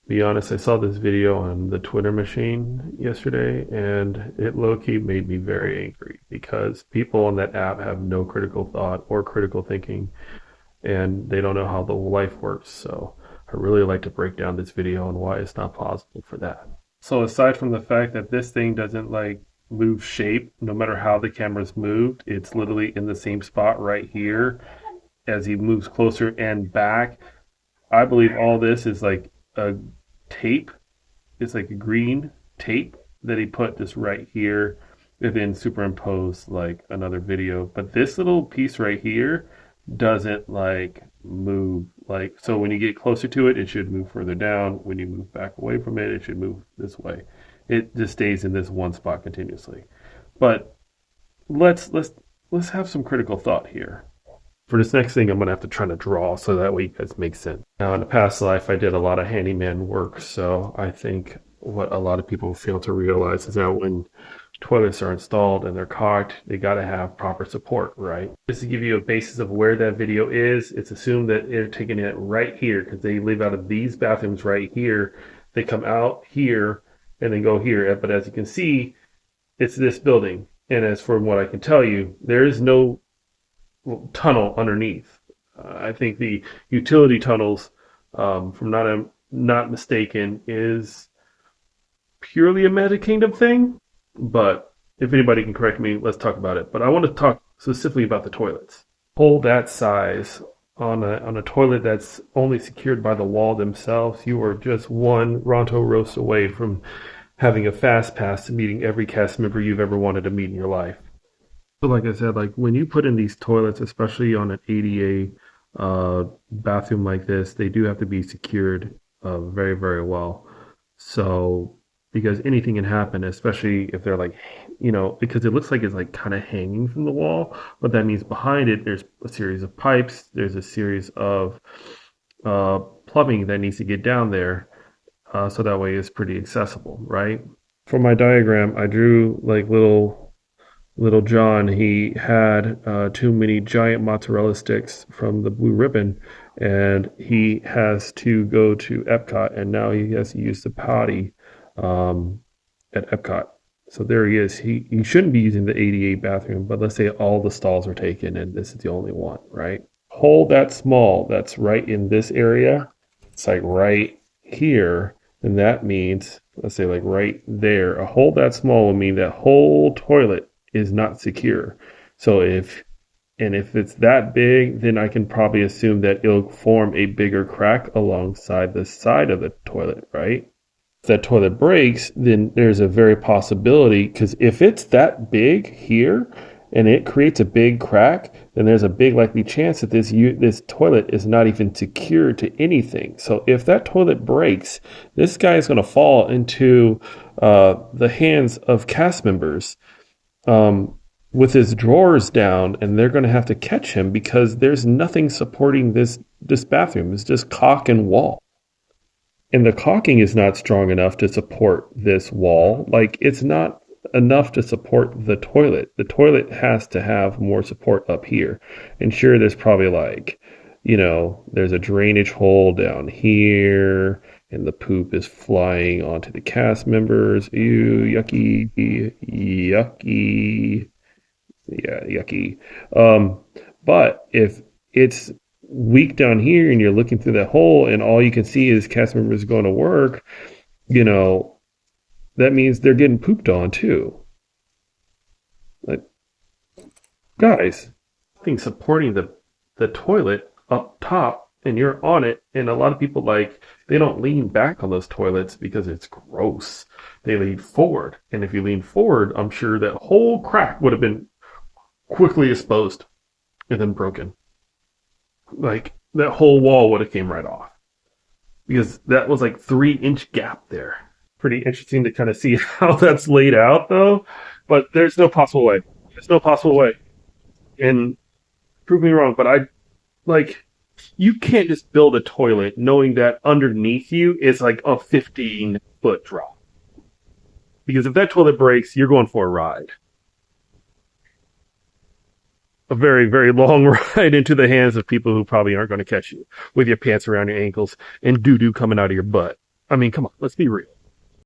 Be honest, I saw this video on the Twitter machine yesterday, and it low-key made me very angry because people on that app have no critical thought or critical thinking, and they don't know how the life works. So I really like to break down this video and why it's not possible for that. So aside from the fact that this thing doesn't like move shape, no matter how the camera's moved, it's literally in the same spot right here as he moves closer and back. I believe all this is like a tape. It's like a green tape that he put just right here and then superimposed like another video. But this little piece right here doesn't like move. Like, so when you get closer to it, it should move further down. When you move back away from it, it should move this way. It just stays in this one spot continuously. But let's let's let's have some critical thought here. For this next thing, I'm going to have to try to draw so that way you guys make sense. Now, in a past life, I did a lot of handyman work, so I think what a lot of people fail to realize is that when toilets are installed and they're caulked, they got to have proper support, right? Just to give you a basis of where that video is, it's assumed that they're taking it right here because they live out of these bathrooms right here. They come out here and then go here. But as you can see, it's this building. And as from what I can tell you, there is no tunnel underneath. I think the utility tunnels, from not mistaken, is purely a Magic Kingdom thing. But if anybody can correct me, let's talk about it. But I want to talk specifically about the toilets. Hole that size on a toilet that's only secured by the wall themselves, you are just one Ronto roast away from having a fast pass to meeting every cast member you've ever wanted to meet in your life. So like I said, like when you put in these toilets, especially on an ADA bathroom like this, they do have to be secured very, very well. So because anything can happen, especially if they're like, because it looks like it's like kind of hanging from the wall, but that means behind it, there's a series of pipes, there's a series of plumbing that needs to get down there, so that way it's pretty accessible, right? For my diagram, I drew like Little John, he had too many giant mozzarella sticks from the Blue Ribbon, and he has to go to Epcot, and now he has to use the potty um, at Epcot. So there he is. He shouldn't be using the ADA bathroom, but let's say all the stalls are taken, and this is the only one, right? Hole that small, that's right in this area. It's like right here, and that means, let's say like right there. A hole that small would mean that whole toilet is not secure. So if it's that big, then I can probably assume that it'll form a bigger crack alongside the side of the toilet, right? If that toilet breaks, then there's a very possibility, because if it's that big here and it creates a big crack, then there's a big likely chance that this toilet is not even secure to anything. So if that toilet breaks, this guy is going to fall into the hands of cast members with his drawers down, and they're going to have to catch him because there's nothing supporting this bathroom. It's just caulk and wall, and the caulking is not strong enough to support this wall. Like, it's not enough to support the toilet. The toilet has to have more support up here. And sure, there's probably like, there's a drainage hole down here, and the poop is flying onto the cast members. Ew, yucky, yucky. Yeah, yucky. Um, but if it's weak down here and you're looking through that hole and all you can see is cast members going to work, you know, that means they're getting pooped on too. Like, guys, thing supporting the toilet up top and you're on it, and a lot of people, like, they don't lean back on those toilets because it's gross. They lean forward, and if you lean forward, I'm sure that whole crack would have been quickly exposed and then broken. Like, that whole wall would have came right off because that was like 3 inch gap there. Pretty interesting to kind of see how that's laid out though, but there's no possible way. There's no possible way. And prove me wrong, but like, you can't just build a toilet knowing that underneath you is like a 15-foot drop. Because if that toilet breaks, you're going for a ride. A very, very long ride into the hands of people who probably aren't going to catch you with your pants around your ankles and doo doo coming out of your butt. I mean, come on, let's be real.